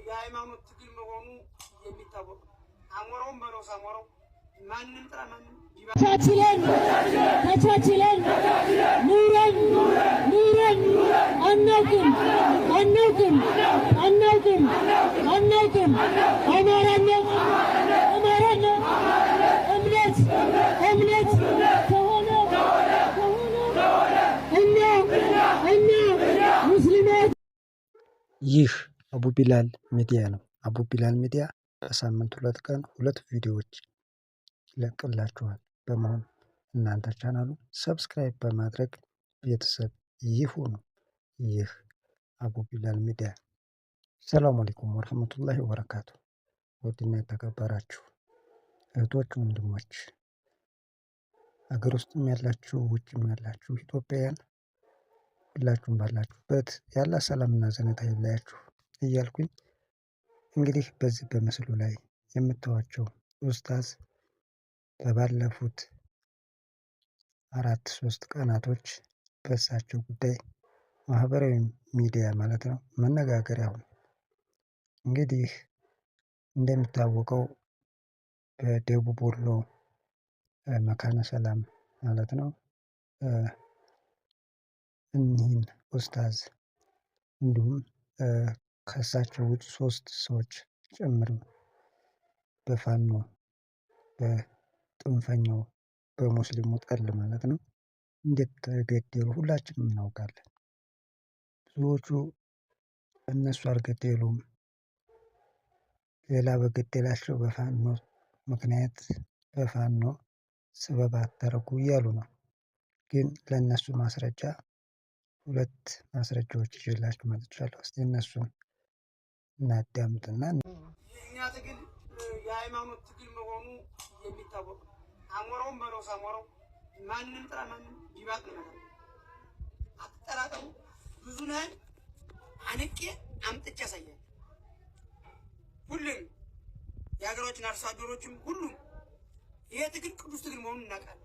የሃይማኖት ትግል መሆኑ የሚታወቅ አሞራው መለው ሳሞራው ማንንም ጥራ ማንንም ተቻችለን ኑረን አናውቅም አማራነት እምነት ከሆነ እኛ ሙስሊሞች። ይህ አቡ ቢላል ሚዲያ ነው። አቡ ቢላል ሚዲያ በሳምንት 2 ቀን 2 ቪዲዮዎች ይለቅላችኋል። በመሆን እናንተ ቻናሉ ሰብስክራይብ በማድረግ ቤተሰብ ይሁኑ። ይህ አቡ ቢላል ሚዲያ። ሰላም አለይኩም ወራህመቱላሂ ወበረካቱ። ውድና የተከበራችሁ እህቶች፣ ወንድሞች ሀገር ውስጥም ያላችሁ ውጭም ያላችሁ ኢትዮጵያውያን ሁላችሁም ባላችሁበት ያለ ሰላምና እዝነት አይለያችሁ እያልኩኝ እንግዲህ በዚህ በምስሉ ላይ የምታዩዋቸው ኡስታዝ በባለፉት 4-3 ቀናቶች በእሳቸው ጉዳይ ማህበራዊ ሚዲያ ማለት ነው መነጋገሪያ ሆነ። እንግዲህ እንደሚታወቀው በደቡብ ወሎ መካነ ሰላም ማለት ነው እኒህን ኡስታዝ እንዲሁም ከእሳቸው ውጭ 3 ሰዎች ጭምር በፋኖ በጥንፈኛው በሙስሊሙ ጠል ማለት ነው እንዴት ተገደሉ ሁላችንም እናውቃለን። ብዙዎቹ እነሱ አልገደሉም፣ ሌላ በገደላቸው በፋኖ ምክንያት በፋኖ ስበብ አታርጉ እያሉ ነው። ግን ለእነሱ ማስረጃ 2 ማስረጃዎች ይዤላችሁ መጥቻለሁ። እስቲ እነሱን እናዳምጥና የእኛ ትግል የሃይማኖት ትግል መሆኑ የሚታወቅ አሞራው መለው ሳሞራው ማንንም ጥራ ማንንም ቢባቅ ነው። አትጠራጠሩ። ብዙ ነን አንቄ አምጥቼ ያሳያል። ሁሉም የሀገራችን አርሶ አደሮችም ሁሉም ይሄ ትግል ቅዱስ ትግል መሆኑን እናውቃለን።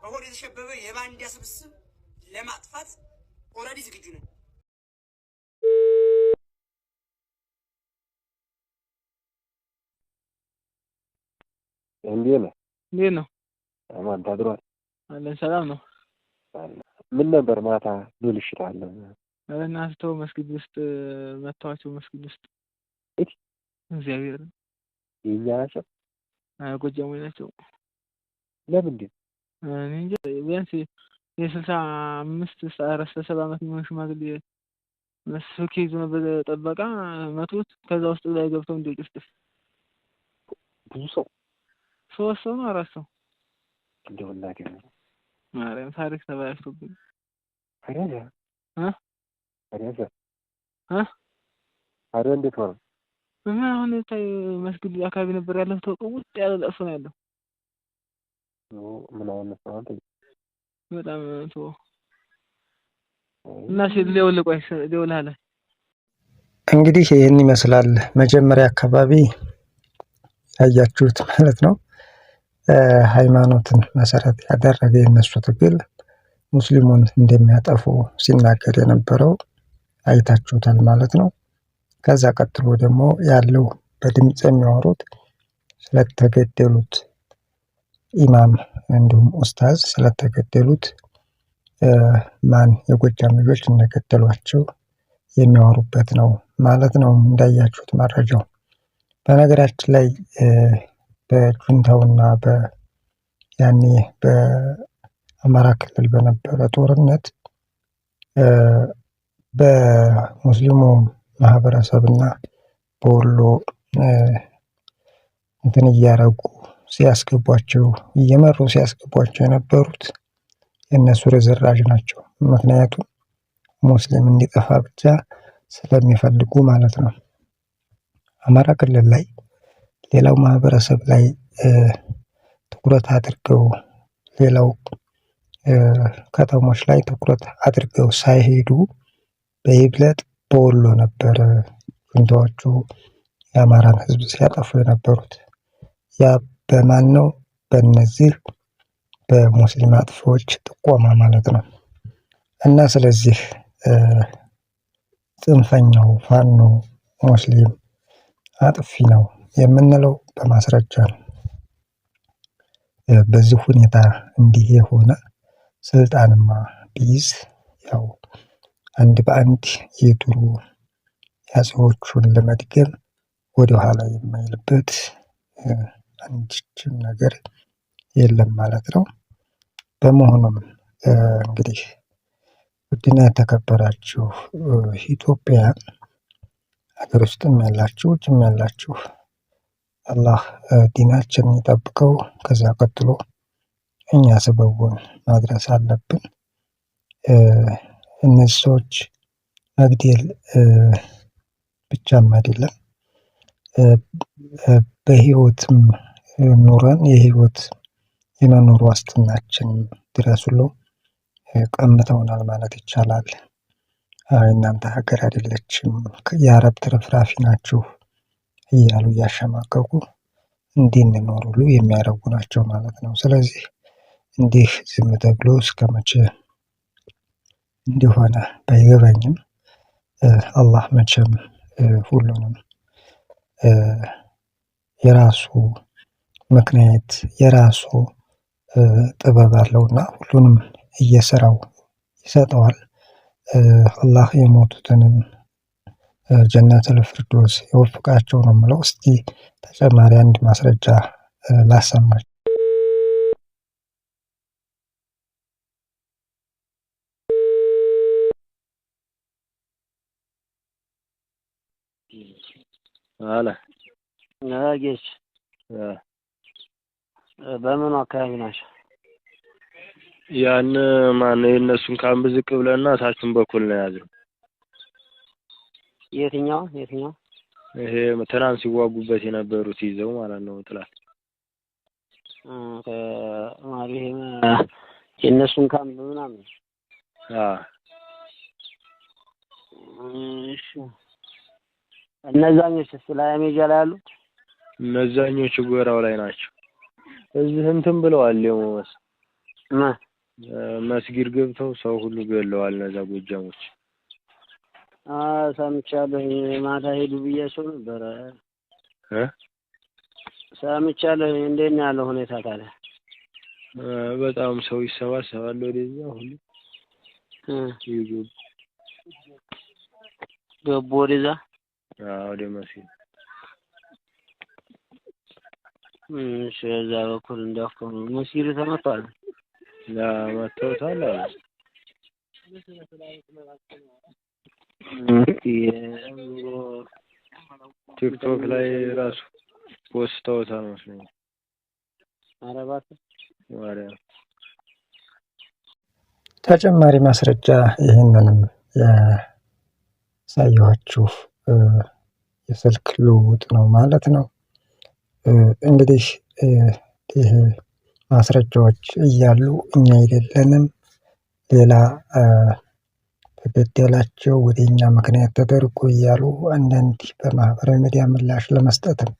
በሆድ የተሸበበ የባንዲያ ስብስብ ለማጥፋት ኦልሬዲ ዝግጁ ነን። እንዴት ነው? አማን ታድሯል? አለን ሰላም ነው። ምን ነበር ማታ ብልሽት አለ? እናንተው መስጊድ ውስጥ መተዋቸው መስጊድ ውስጥ እግዚአብሔር የኛ ናቸው? ጎጃሞች ናቸው። ለምንድን? እኔ እንጃ ቢያንስ የ65-70 ዓመት የሚሆን ሽማግሌ መስኪ ይዞ ነበር ጠበቃ መቶት ከዛ ውስጥ ላይ ገብተው እንደጭፍጥፍ ብዙ ሰው 3 ሰው ነው 4 ሰው እንደው እናቴ ማርያም ታሪክ ተበላሽቶብኝ አረ እንዴት ሆነ? አሁን ታይ መስጊድ አካባቢ ነበር ያለው ተቆውጥ ያለ ለቅሶ ነው ያለው። ምን አይነት ነው አንተ? በጣም ተው እና ሊወልቃለ እንግዲህ ይህን ይመስላል። መጀመሪያ አካባቢ ያያችሁት ማለት ነው ሃይማኖትን መሰረት ያደረገ የነሱ ትግል ሙስሊሙን እንደሚያጠፉ ሲናገር የነበረው አይታችሁታል ማለት ነው። ከዛ ቀጥሎ ደግሞ ያለው በድምጽ የሚያወሩት ስለተገደሉት ኢማም እንዲሁም ኡስታዝ ስለተገደሉት ማን የጎጃም ልጆች እንደገደሏቸው የሚያወሩበት ነው ማለት ነው እንዳያችሁት መረጃው። በነገራችን ላይ በጁንታውና ያኔ በአማራ ክልል በነበረ ጦርነት በሙስሊሙ ማህበረሰብና በወሎ እንትን እያረጉ ሲያስገቧቸው እየመሩ ሲያስገቧቸው የነበሩት የእነሱ ርዝራዥ ናቸው። ምክንያቱም ሙስሊም እንዲጠፋ ብቻ ስለሚፈልጉ ማለት ነው። አማራ ክልል ላይ ሌላው ማህበረሰብ ላይ ትኩረት አድርገው ሌላው ከተሞች ላይ ትኩረት አድርገው ሳይሄዱ በይብለጥ በወሎ ነበር ጁንታዎቹ የአማራን ህዝብ ሲያጠፉ የነበሩት። ያ በማን ነው? በእነዚህ በሙስሊም አጥፊዎች ጥቆማ ማለት ነው። እና ስለዚህ ጽንፈኛው ፋኖ ሙስሊም አጥፊ ነው የምንለው በማስረጃ ነው። በዚህ ሁኔታ እንዲህ የሆነ ስልጣንማ ቢይዝ ያው አንድ በአንድ የድሮ የአፄዎቹን ለመድገም ወደኋላ የማይልበት አንድችም ነገር የለም ማለት ነው። በመሆኑም እንግዲህ ውድና የተከበራችሁ ኢትዮጵያውያን ሀገር ውስጥም ያላችሁ ውጭም ያላችሁ አላህ ዲናችንን ይጠብቀው። ከዛ ቀጥሎ እኛ ሰበቡን ማድረስ አለብን። እነዚህ ሰዎች መግደል ብቻም አይደለም በህይወትም ኑረን የህይወት የመኖር ዋስትናችን ድረስ ሁሉ ቀምተውናል ማለት ይቻላል። እናንተ ሀገር አይደለችም የአረብ ትርፍራፊ ናችሁ እያሉ እያሸማቀቁ እንድንኖር ሁሉ የሚያደርጉ ናቸው ማለት ነው። ስለዚህ እንዲህ ዝም ተብሎ እስከመቼ እንደሆነ ባይገባኝም አላህ መቼም ሁሉንም የራሱ ምክንያት የራሱ ጥበብ አለውና ሁሉንም እየሰራው ይሰጠዋል። አላህ የሞቱትንም ጀነተል ፊርደውስ ይወፍቃቸው ነው የምለው። እስቲ ተጨማሪ አንድ ማስረጃ ላሰማችሁ። አለ ነገች በምን አካባቢ ናቸው? ያን ማን የነሱን ካምብ ዝቅ ብለና ታችን በኩል ነው ያዘው። የትኛው ይሄ ትናንት ሲዋጉበት የነበሩት ይዘው ማለት ነው ጥላት ማሪህ የነሱን ካምብ ምናምን እሺ እነዛኞችስ ላይ ሜጃ ላይ አሉ? እነዛኞቹ ጎራው ላይ ናቸው። እዚህ እንትን ብለዋል። የሞስ መስጊድ ገብተው ሰው ሁሉ ገለዋል። እነዛ ጎጃሞች ሰምቻለሁ። ማታ ሄዱ ብያቸው ነበር። ሰምቻለሁ። እንዴት ነው ያለው ሁኔታ ታዲያ? በጣም ሰው ይሰባሰባል ወደዛ ሁሉ ገቡ ወደዛ ወደ መስጊድ እሺ። እዛ በኩል እንዳፈኑ መስጊድ ተመቷል። መተውታል አለ። ቲክቶክ ላይ ራሱ ፖስተውታል መስሎኝ። አረባት ተጨማሪ ማስረጃ ይህንንም ያሳየኋችሁ የስልክ ልውውጥ ነው ማለት ነው። እንግዲህ ይህ ማስረጃዎች እያሉ እኛ አይደለንም ሌላ በበደላቸው ወደኛ ምክንያት ተደርጎ እያሉ አንዳንድ በማህበራዊ ሚዲያ ምላሽ ለመስጠትም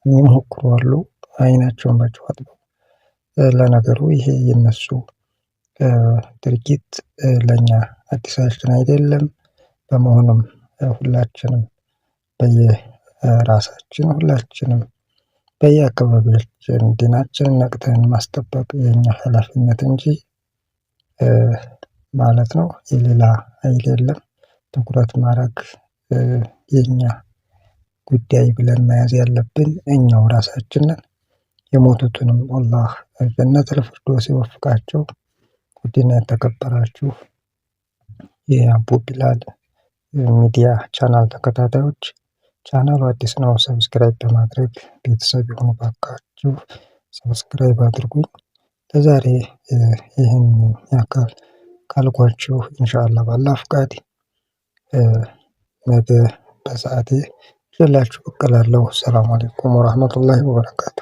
የሚሞክሩ አሉ። አይናቸውን በጨው አጥበው። ለነገሩ ይሄ የነሱ ድርጊት ለኛ አዲሳችን አይደለም። በመሆኑም ሁላችንም በየራሳችን ሁላችንም በየአካባቢያችን ዲናችንን ነቅተን ማስጠበቅ የኛ ኃላፊነት እንጂ ማለት ነው የሌላ አይደለም። ትኩረት ማድረግ የኛ ጉዳይ ብለን መያዝ ያለብን እኛው ራሳችን ነን። የሞቱትንም አላህ ጀነተል ፊርደውስ ይወፍቃቸው። ውድና የተከበራችሁ የአቡ ቢላል ሚዲያ ቻናል ተከታታዮች ቻናሉ አዲስ ነው፣ ሰብስክራይብ በማድረግ ቤተሰብ የሆኑ ባካችሁ ሰብስክራይብ አድርጉኝ። ለዛሬ ይህን ያካል ካልኳችሁ ኢንሻአላህ ባላህ ፍቃድ ነገ በሰዓቴ ይዤላችሁ ብቅ እላለሁ። ሰላም አለይኩም ወራህመቱላሂ ወበረካቱ።